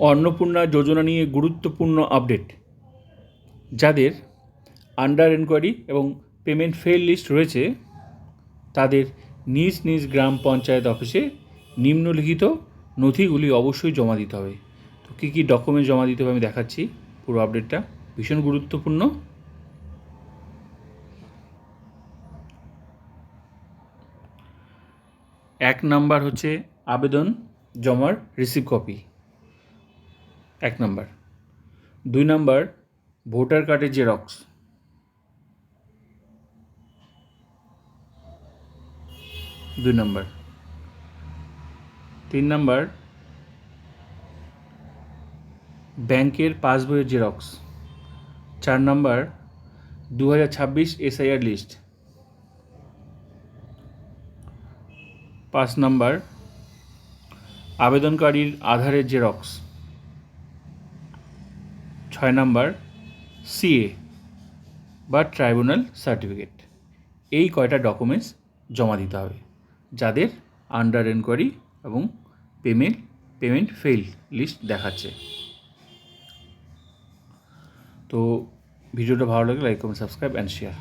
অন্নপূর্ণা যোজনা নিয়ে গুরুত্বপূর্ণ আপডেট। যাদের আন্ডার এনকোয়ারি এবং পেমেন্ট ফেল লিস্ট রয়েছে তাদের নিজ নিজ গ্রাম পঞ্চায়েত অফিসে নিম্নলিখিত নথিগুলি অবশ্যই জমা দিতে হবে। তো কী কী ডকুমেন্ট জমা দিতে হবে আমি দেখাচ্ছি। পুরো আপডেটটা ভীষণ গুরুত্বপূর্ণ। এক নাম্বার হচ্ছে আবেদন জমার receive copy, 1 number. 2 number voter কার্ডের জেরক্স। 2 নাম্বার। 3 নাম্বার ব্যাংকের পাসবইয়ের xerox. 4 number 2026 SIR list. 5 number আবেদনকারীর আধারের জেরক্স। 6 নাম্বার CA বা ট্রাইব্যুনাল সার্টিফিকেট। এই কয়টা ডকুমেন্টস জমা দিতে হবে যাদের আন্ডার এনকোয়ারি এবং পেমেন্ট ফেল লিস্ট দেখাচ্ছে। তো ভিডিওটা ভালো লাগলে like comment subscribe and share.